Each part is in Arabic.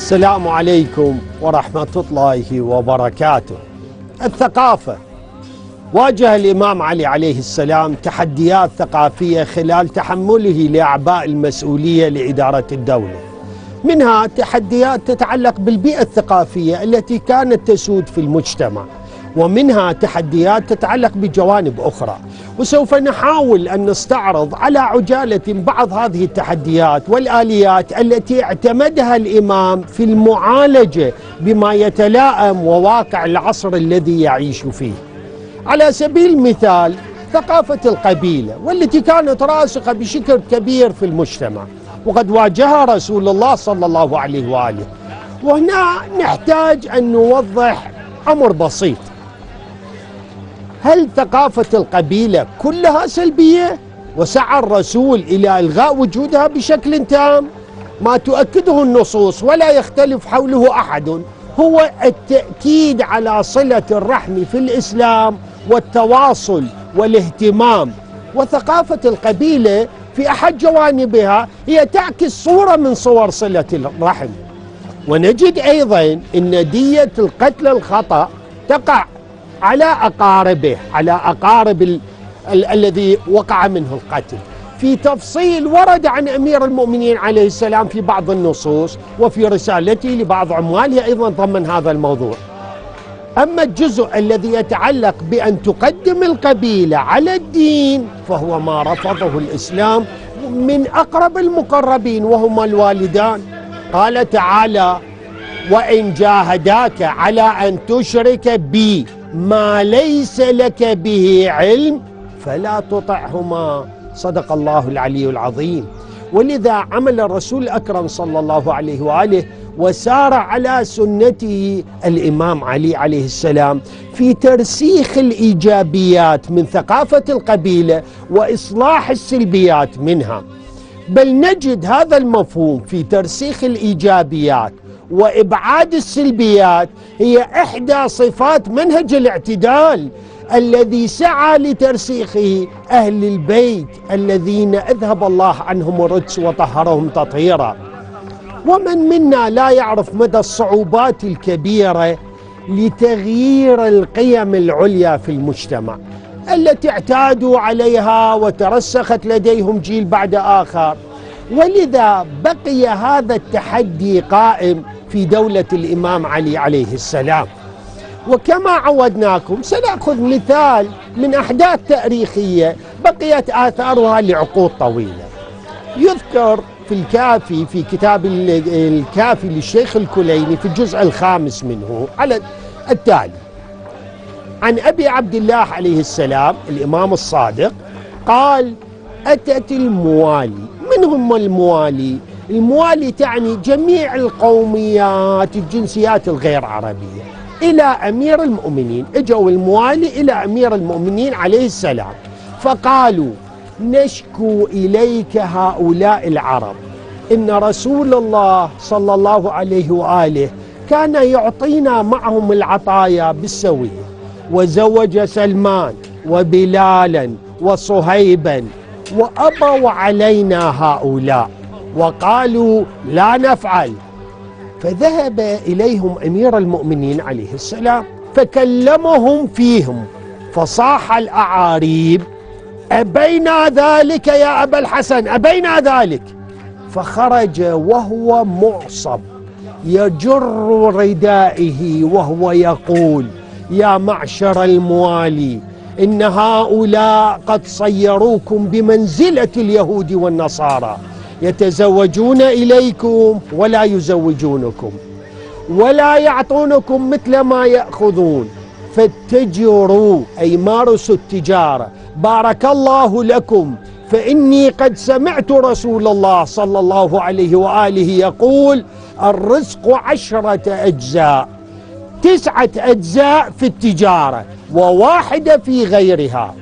السلام عليكم ورحمة الله وبركاته. الثقافة. واجه الإمام علي عليه السلام تحديات ثقافية خلال تحمله لأعباء المسؤولية لإدارة الدولة، منها تحديات تتعلق بالبيئة الثقافية التي كانت تسود في المجتمع، ومنها تحديات تتعلق بجوانب أخرى. وسوف نحاول أن نستعرض على عجالة بعض هذه التحديات والآليات التي اعتمدها الإمام في المعالجة بما يتلائم وواقع العصر الذي يعيش فيه. على سبيل المثال ثقافة القبيلة، والتي كانت راسخة بشكل كبير في المجتمع، وقد واجهها رسول الله صلى الله عليه وآله. وهنا نحتاج أن نوضح أمر بسيط: هل ثقافة القبيلة كلها سلبية وسعى الرسول إلى إلغاء وجودها بشكل تام؟ ما تؤكده النصوص ولا يختلف حوله أحد هو التأكيد على صلة الرحم في الإسلام والتواصل والاهتمام. وثقافة القبيلة في أحد جوانبها هي تعكس صورة من صور صلة الرحم. ونجد أيضا أن دية القتل الخطأ تقع على أقاربه، على أقارب الذي وقع منه القتل، في تفصيل ورد عن أمير المؤمنين عليه السلام في بعض النصوص، وفي رسالته لبعض عماله أيضا ضمن هذا الموضوع. أما الجزء الذي يتعلق بأن تقدم القبيلة على الدين فهو ما رفضه الإسلام من أقرب المقربين وهما الوالدان. قال تعالى: وإن جاهداك على أن تشرك بي ما ليس لك به علم فلا تطعهما. صدق الله العلي العظيم. ولذا عمل الرسول الأكرم صلى الله عليه وآله وسار على سنته الإمام علي عليه السلام في ترسيخ الإيجابيات من ثقافة القبيلة وإصلاح السلبيات منها. بل نجد هذا المفهوم في ترسيخ الإيجابيات وإبعاد السلبيات هي إحدى صفات منهج الاعتدال الذي سعى لترسيخه أهل البيت الذين أذهب الله عنهم الرجس وطهرهم تطهيرا. ومن منا لا يعرف مدى الصعوبات الكبيرة لتغيير القيم العليا في المجتمع التي اعتادوا عليها وترسخت لديهم جيل بعد آخر. ولذا بقي هذا التحدي قائم في دولة الإمام علي عليه السلام. وكما عودناكم سنأخذ مثال من أحداث تاريخية بقيت آثارها لعقود طويلة. يذكر في الكافي، في كتاب الكافي للشيخ الكليني في الجزء الخامس منه على التالي: عن أبي عبد الله عليه السلام الإمام الصادق قال: أتت الموالي. من هم الموالي؟ الموالي تعني جميع القوميات الجنسيات الغير عربية إلى أمير المؤمنين. اجوا الموالي إلى أمير المؤمنين عليه السلام فقالوا: نشكو إليك هؤلاء العرب، إن رسول الله صلى الله عليه وآله كان يعطينا معهم العطايا بالسوية، وزوج سلمان وبلالا وصهيبا، وأبوا علينا هؤلاء وقالوا لا نفعل. فذهب إليهم أمير المؤمنين عليه السلام فكلمهم فيهم فصاح الأعاريب: أبينا ذلك يا أبا الحسن، أبينا ذلك. فخرج وهو معصب يجر ردائه وهو يقول: يا معشر الموالي، إن هؤلاء قد صيروكم بمنزلة اليهود والنصارى، يتزوجون إليكم ولا يزوجونكم، ولا يعطونكم مثل ما يأخذون، فاتجروا أي مارسوا التجارة، بارك الله لكم، فإني قد سمعت رسول الله صلى الله عليه وآله يقول: الرزق 10 أجزاء، 9 أجزاء في التجارة وواحدة في غيرها.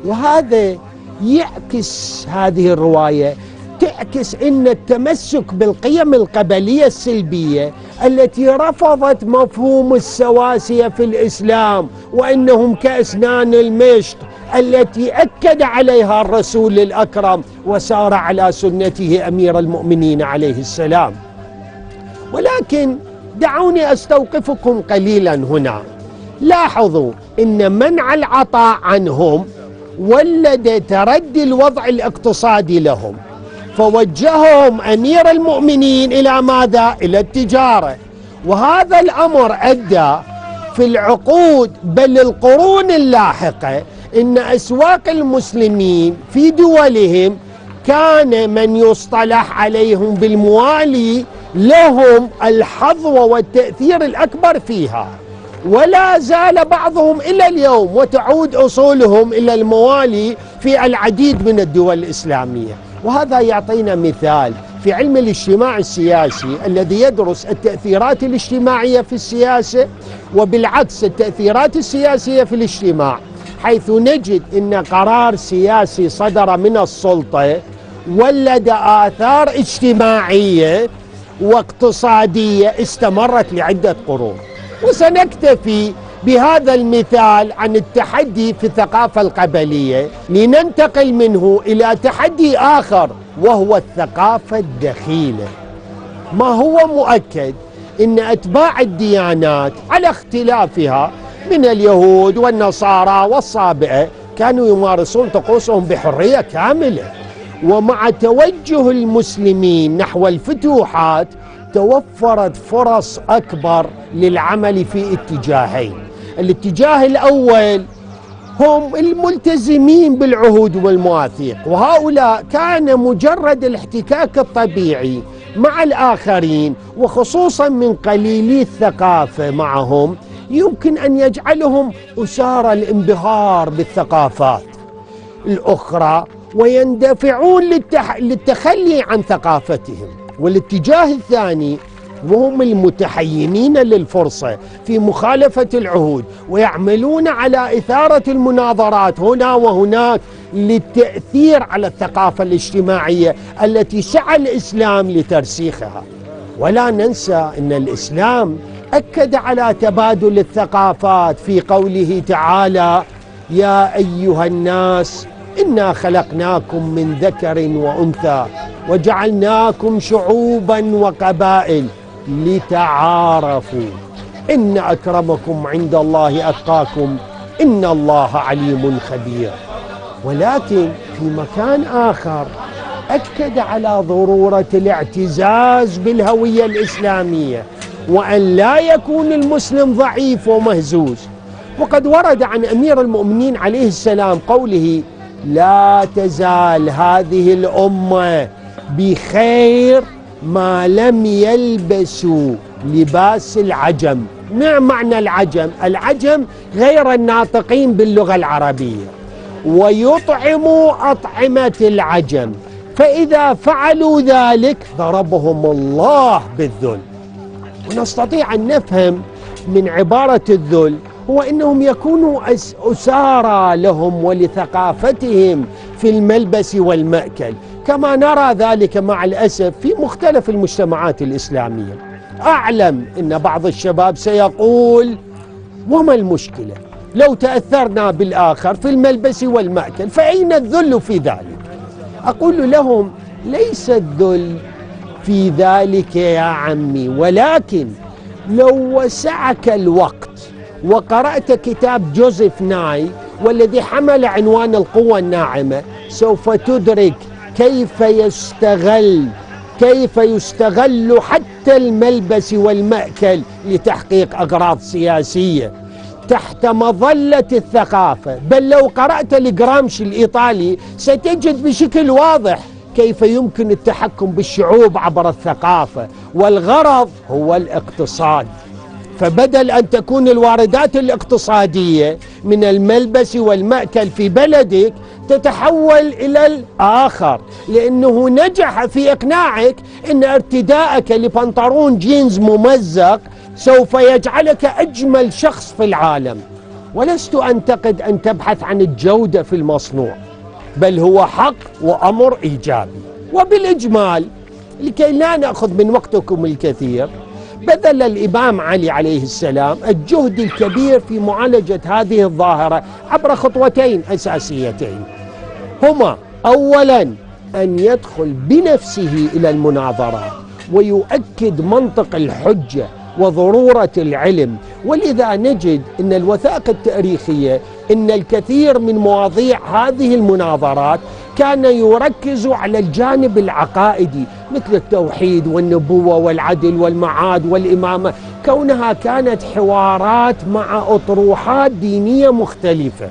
وهذا يعكس، هذه الرواية تعكس أن التمسك بالقيم القبلية السلبية التي رفضت مفهوم السواسية في الإسلام وأنهم كأسنان المشط التي أكد عليها الرسول الأكرم وسار على سنته أمير المؤمنين عليه السلام. ولكن دعوني أستوقفكم قليلا هنا. لاحظوا أن منع العطاء عنهم ولد تردي الوضع الاقتصادي لهم، فوجههم أمير المؤمنين إلى ماذا؟ إلى التجارة. وهذا الأمر أدى في العقود بل القرون اللاحقة إن أسواق المسلمين في دولهم كان من يصطلح عليهم بالموالي لهم الحظوة والتأثير الأكبر فيها، ولا زال بعضهم إلى اليوم وتعود أصولهم إلى الموالي في العديد من الدول الإسلامية. وهذا يعطينا مثال في علم الاجتماع السياسي الذي يدرس التأثيرات الاجتماعية في السياسة، وبالعكس التأثيرات السياسية في الاجتماع، حيث نجد أن قرار سياسي صدر من السلطة ولد آثار اجتماعية واقتصادية استمرت لعدة قرون. وسنكتفي بهذا المثال عن التحدي في الثقافة القبلية لننتقل منه إلى تحدي آخر وهو الثقافة الدخيلة. ما هو مؤكد إن أتباع الديانات على اختلافها من اليهود والنصارى والصابئة كانوا يمارسون طقوسهم بحرية كاملة، ومع توجه المسلمين نحو الفتوحات توفرت فرص أكبر للعمل في اتجاهين. الاتجاه الأول هم الملتزمين بالعهود والمواثيق، وهؤلاء كان مجرد الاحتكاك الطبيعي مع الآخرين وخصوصا من قليلي الثقافة معهم يمكن أن يجعلهم أسار الانبهار بالثقافات الأخرى ويندفعون للتخلي عن ثقافتهم. والاتجاه الثاني وهم المتحينين للفرصة في مخالفة العهود ويعملون على إثارة المناظرات هنا وهناك للتأثير على الثقافة الاجتماعية التي سعى الإسلام لترسيخها. ولا ننسى أن الإسلام أكد على تبادل الثقافات في قوله تعالى: يا أيها الناس إنا خلقناكم من ذكر وأنثى وجعلناكم شعوبا وقبائل لتعارفوا إن أكرمكم عند الله أتقاكم إن الله عليم خبير. ولكن في مكان آخر أكد على ضرورة الاعتزاز بالهوية الإسلامية وأن لا يكون المسلم ضعيف ومهزوز. وقد ورد عن أمير المؤمنين عليه السلام قوله: لا تزال هذه الأمة بخير ما لم يلبسوا لباس العجم. ما معنى العجم؟ العجم غير الناطقين باللغة العربية، ويطعموا أطعمة العجم، فإذا فعلوا ذلك ضربهم الله بالذل. ونستطيع أن نفهم من عبارة الذل هو أنهم يكونوا أسارى لهم ولثقافتهم في الملبس والمأكل، كما نرى ذلك مع الأسف في مختلف المجتمعات الإسلامية. أعلم أن بعض الشباب سيقول: وما المشكلة لو تأثرنا بالآخر في الملبس والمأكل، فأين الذل في ذلك؟ أقول لهم: ليس الذل في ذلك يا عمي، ولكن لو وسعك الوقت وقرأت كتاب جوزيف ناي والذي حمل عنوان القوة الناعمة سوف تدرك كيف يستغل حتى الملبس والمأكل لتحقيق أغراض سياسية تحت مظلة الثقافة. بل لو قرأت لجرامشي الإيطالي ستجد بشكل واضح كيف يمكن التحكم بالشعوب عبر الثقافة، والغرض هو الاقتصاد. فبدل أن تكون الواردات الاقتصادية من الملبس والمأكل في بلدك تتحول إلى الآخر، لأنه نجح في إقناعك أن ارتداءك لبنطلون جينز ممزق سوف يجعلك أجمل شخص في العالم. ولست أنتقد أن تبحث عن الجودة في المصنوع، بل هو حق وأمر إيجابي. وبالإجمال لكي لا نأخذ من وقتكم الكثير، بذل الإمام علي عليه السلام الجهد الكبير في معالجة هذه الظاهرة عبر خطوتين أساسيتين، هما: أولا أن يدخل بنفسه إلى المناظرات، ويؤكد منطق الحجة وضرورة العلم. ولذا نجد أن الوثائق التاريخية أن الكثير من مواضيع هذه المناظرات كان يركز على الجانب العقائدي مثل التوحيد والنبوة والعدل والمعاد والإمامة، كونها كانت حوارات مع أطروحات دينية مختلفة.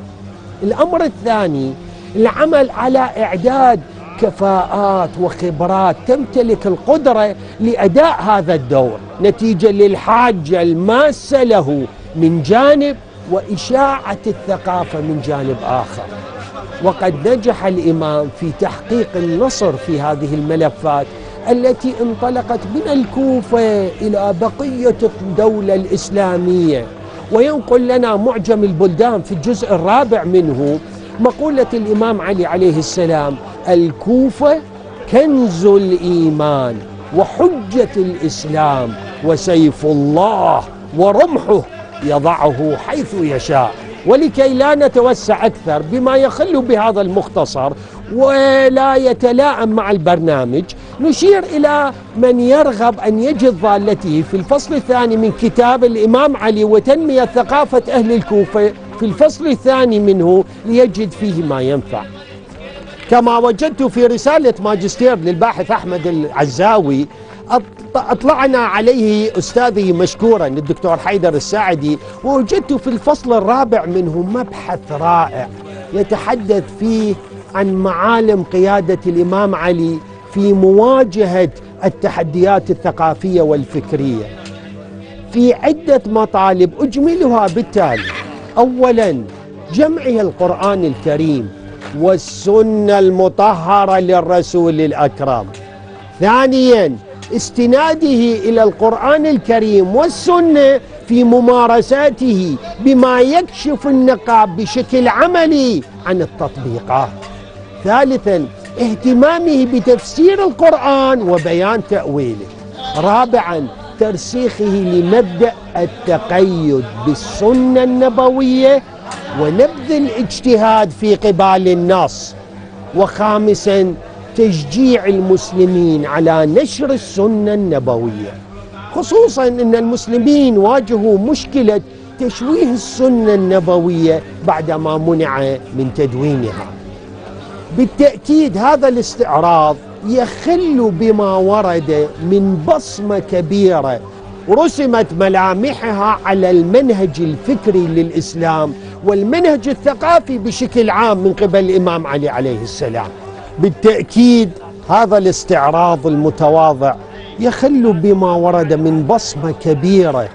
الأمر الثاني العمل على إعداد كفاءات وخبرات تمتلك القدرة لأداء هذا الدور نتيجة للحاجة الماسة له من جانب وإشاعة الثقافة من جانب آخر. وقد نجح الإمام في تحقيق النصر في هذه الملفات التي انطلقت من الكوفة إلى بقية الدولة الإسلامية. وينقل لنا معجم البلدان في الجزء الرابع منه مقولة الإمام علي عليه السلام: الكوفة كنز الإيمان وحجة الإسلام وسيف الله ورمحه يضعه حيث يشاء. ولكي لا نتوسع أكثر بما يخل بهذا المختصر ولا يتلائم مع البرنامج، نشير إلى من يرغب أن يجد ضالته في الفصل الثاني من كتاب الإمام علي وتنمية ثقافة أهل الكوفة في الفصل الثاني منه ليجد فيه ما ينفع. كما وجدت في رسالة ماجستير للباحث أحمد العزاوي أطلعنا عليه أستاذي مشكورا الدكتور حيدر الساعدي، ووجدت في الفصل الرابع منه مبحث رائع يتحدث فيه عن معالم قيادة الإمام علي في مواجهة التحديات الثقافية والفكرية في عدة مطالب أجملها بالتالي: أولا، جمعه القرآن الكريم والسنة المطهرة للرسول الأكرم. ثانيا، استناده إلى القرآن الكريم والسنة في ممارساته بما يكشف النقاب بشكل عملي عن التطبيقات. ثالثا، اهتمامه بتفسير القرآن وبيان تأويله. رابعا، ترسيخه لمبدأ التقيد بالسنة النبوية ونبذ الاجتهاد في قبال النص. وخامسا، تشجيع المسلمين على نشر السنة النبوية، خصوصا أن المسلمين واجهوا مشكلة تشويه السنة النبوية بعدما منع من تدوينها. بالتأكيد هذا الاستعراض يخل بما ورد من بصمة كبيرة رسمت ملامحها على المنهج الفكري للإسلام والمنهج الثقافي بشكل عام من قبل الإمام علي عليه السلام. بالتأكيد هذا الاستعراض المتواضع يخل بما ورد من بصمة كبيرة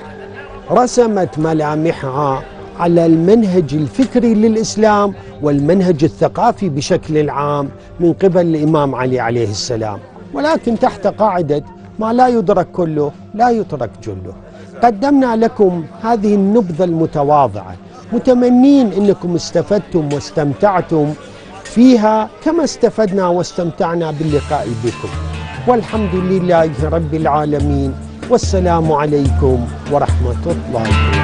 رسمت ملامحها على المنهج الفكري للإسلام والمنهج الثقافي بشكل عام من قبل الإمام علي عليه السلام، ولكن تحت قاعدة ما لا يدرك كله لا يترك جله. قدمنا لكم هذه النبذة المتواضعة متمنين أنكم استفدتم واستمتعتم فيها كما استفدنا واستمتعنا باللقاء بكم، والحمد لله رب العالمين، والسلام عليكم ورحمة الله.